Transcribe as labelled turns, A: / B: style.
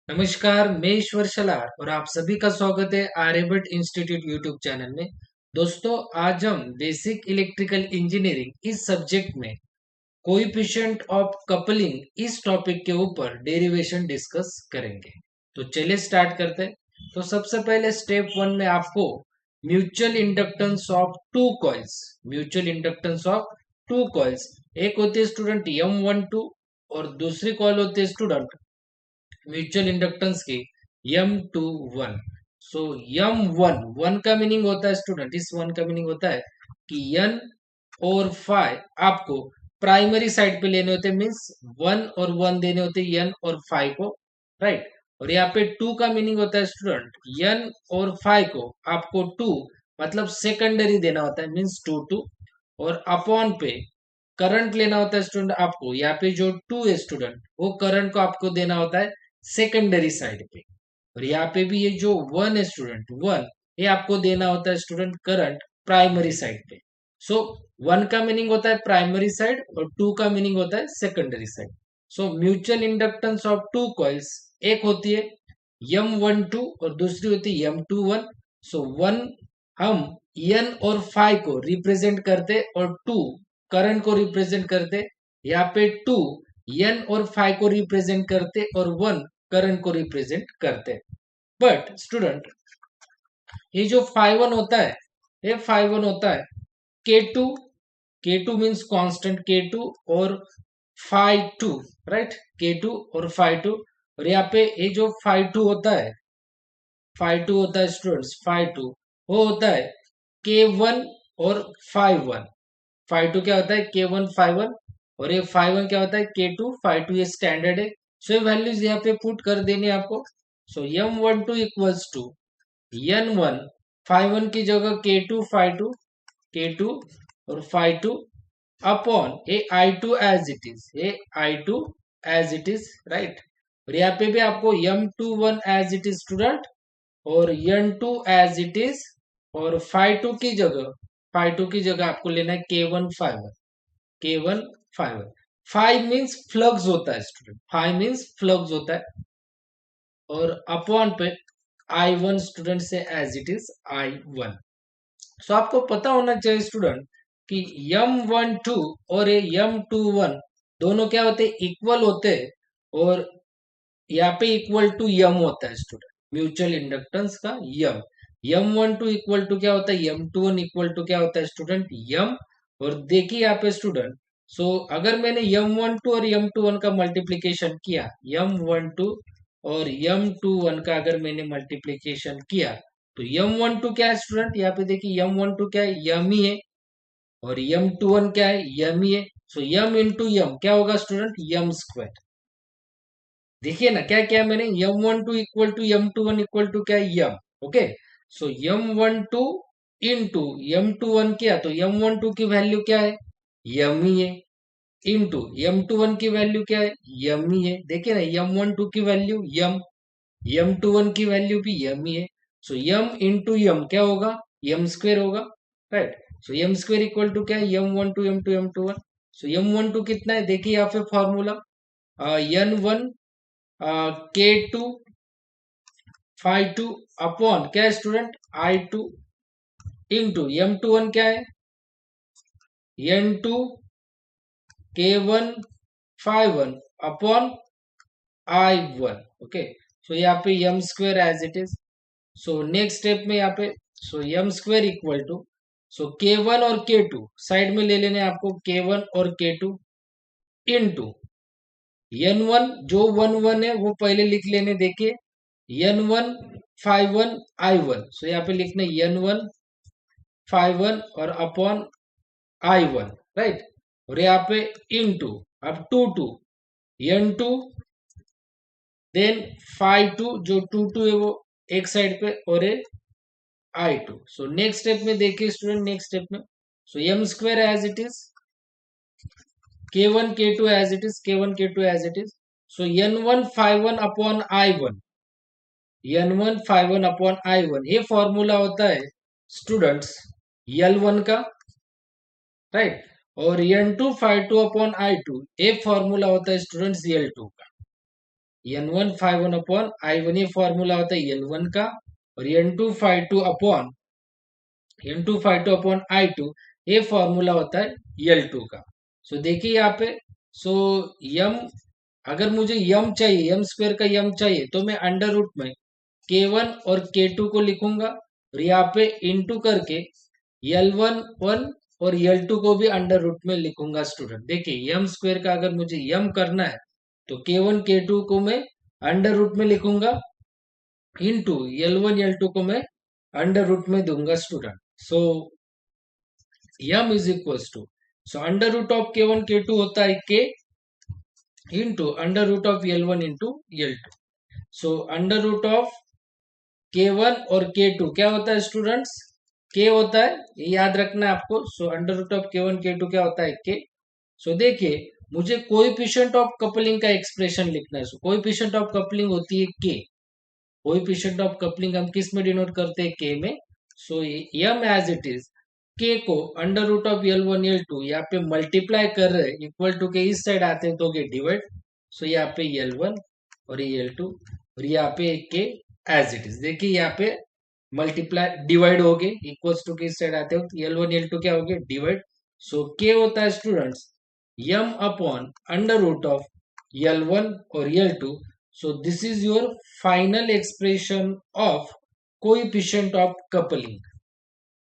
A: नमस्कार, मैं ईश्वर शलार और आप सभी का स्वागत है आर्यभट्ट इंस्टीट्यूट यूट्यूब चैनल में। दोस्तों, आज हम बेसिक इलेक्ट्रिकल इंजीनियरिंग इस सब्जेक्ट में कोएफिशिएंट ऑफ कपलिंग इस टॉपिक के ऊपर डेरिवेशन डिस्कस करेंगे। तो चलिए स्टार्ट करते हैं। तो सबसे पहले स्टेप वन में आपको mutual inductance of two coils एक होती है स्टूडेंट M12 और दूसरी कॉइल होती है स्टूडेंट म्यूचुअल इंडक्टेंस की M21। सो M1 वन का मीनिंग होता है स्टूडेंट, इस वन का मीनिंग होता है कि N और फाइव आपको प्राइमरी साइड पे लेने होते हैं, मीन्स वन और वन देने होते हैं N और फाइव को, राइट। और यहाँ पे टू का मीनिंग होता है स्टूडेंट N और फाइव को आपको टू मतलब सेकेंडरी देना होता है, मीन्स टू और अपॉन पे करंट लेना होता है स्टूडेंट आपको। यहाँ पे जो टू है स्टूडेंट, वो करंट को आपको देना होता है सेकेंडरी साइड पे। और यहाँ पे भी ये जो वन है स्टूडेंट, वन ये आपको देना होता है स्टूडेंट करंट प्राइमरी साइड पे। सो वन का मीनिंग होता है प्राइमरी साइड और टू का मीनिंग होता है secondary side. So mutual inductance of two coils एक होती है M12 और दूसरी होती है M21। सो वन हम N और फाइव को रिप्रेजेंट करते और टू करंट को रिप्रेजेंट करते। यहाँ पे टू N और फाइव को रिप्रेजेंट करते और वन करंट को रिप्रेजेंट करते। बट स्टूडेंट, ये जो फाइव वन होता है, ये फाइव वन होता है K2, K2 means constant K2 और फाइव टू, राइट। K2 और फाइव टू। और यहाँ पे ये जो फाइव टू होता है, फाइव टू होता है स्टूडेंट्स, फाइव टू वो होता है K1 और फाइव वन। फाइव टू क्या होता है K1 फाइव वन और ये फाइव वन क्या होता है K2 फाइव टू। ये स्टैंडर्ड है। सो ये वैल्यूज यहाँ पे पुट कर देनी है आपको। So M12 equals to N1 five one की जगह K2 फाइव टू, K2 और five two upon a I2 as it is, a I2 as it is, right. और यहाँ पे भी आपको M21 as it is student और N2 एज इट इज। और फाइव टू की जगह, फाइव टू की जगह आपको लेना है K1 five one, K1 five one. Five means flux होता है स्टूडेंट, फाइव मीन्स फ्लक्स होता है। और अपॉन पे I1 स्टूडेंट से एज इट इज I1। सो आपको पता होना चाहिए स्टूडेंट कि M12 और ये M21 दोनों क्या होते हैं, इक्वल होते हैं। और यहाँ पे इक्वल टू यम होता है स्टूडेंट, म्यूचुअल इंडक्टेंस का यम। M12 इक्वल टू क्या होता है, M21 इक्वल टू क्या होता है स्टूडेंट, यम। और देखिए यहाँ पे स्टूडेंट, सो अगर मैंने M12 और M21 का मल्टीप्लीकेशन किया, M12 और M21 का अगर मैंने मल्टीप्लीकेशन किया, तो M12 क्या है स्टूडेंट, यहाँ पे देखिए M12 क्या है, यम ही है। और M21 क्या है, यम ही है। सो यम इंटू यम क्या होगा स्टूडेंट, यम स्क्वायर। देखिए ना क्या क्या मैंने M12 equal to M21 equal to क्या है, यम। ओके। सो M12 इंटू M21 किया तो M12 की वैल्यू क्या है, यम ही है। इंटू M21 की वैल्यू क्या है, यम ही है। देखिए ना M12 की वैल्यू यम, M21 की वैल्यू भी यम ही है। सो यम इंटू यम क्या होगा, यम स्क्वेयर होगा, right. So Yama square equal to क्या है, M12 M21। सो M12 कितना है, देखिए यहाँ पे formula N1 K2 five two upon क्या है स्टूडेंट, I2 इंटू M21 क्या है, N2 K1 five one upon I1। Okay. So यहाँ पे m square as it is. So next step में यहाँ पे, so Yama square equal to, so K1 और K2 साइड में ले लेने आपको, K1 और K2 इंटू N1 जो वन वन है वो पहले लिख लेने। देखिए N1 फाइव वन I1, सो यहाँ पे लिखना N1 फाइव वन और अपॉन I1, राइट। और यहाँ पे इंटू अब two N2 then five two, जो टू है वो एक साइड पे और ये I2। सो नेक्स्ट स्टेप में देखिए स्टूडेंट, नेक्स्ट स्टेप में, so M square as it is, K1 K2 as it is, K1 K2 as it is. So N1 five one upon I1, N1 five one upon I1 ये formula होता है students L1 का, right. और N2 five two upon I2 ये formula होता है students L2 का। N1 phi1 upon I1 ये फॉर्मूला होता है N1 का, और N2 phi2 अपॉन I2 ये फॉर्मूला होता है L2 का। सो देखिए यहाँ पे, सो यम, अगर मुझे यम चाहिए, यम स्क्वायर का यम चाहिए, तो मैं अंडर रूट में K1 और K2 को लिखूंगा, और यहाँ पे इंटू करके L1 और L2 को भी अंडर रूट में लिखूंगा स्टूडेंट। देखिए यम स्क्वायर का अगर मुझे यम करना है तो K1 K2 को मैं अंडर रूट में लिखूंगा, इंटू L1 L2 को मैं अंडर रूट में दूंगा student. So M is equals to, so under root of K1 K2 होता है K into under root of L1 into L2। So under root of K1 और K2 क्या होता है स्टूडेंट्स? K होता है, ये याद रखना है आपको। सो under root of K1 K2 क्या होता है? K। सो देखिए, मुझे कोएफिशिएंट ऑफ कपलिंग का एक्सप्रेशन लिखना है। सो कोएफिशिएंट ऑफ कपलिंग होती है K। कोएफिशिएंट ऑफ कपलिंग हम किस में डिनोट करते हैं? K में। So M as it is, K को under root of L1 L2 यहाँ पे मल्टीप्लाई कर रहे हैं, इक्वल टू के इस साइड आते हैं तो के डिवाइड। सो यहाँ पे L1 और ये L2, और यहाँ पे K एज इट इज। देखिए यहाँ पे मल्टीप्लाई डिवाइड हो गए, इक्वल्स टू के इस साइड आते हो तो L1 L2 क्या हो गया? डिवाइड। सो K होता है students M upon under root of L1 और L2। So this is your final expression of coefficient of coupling.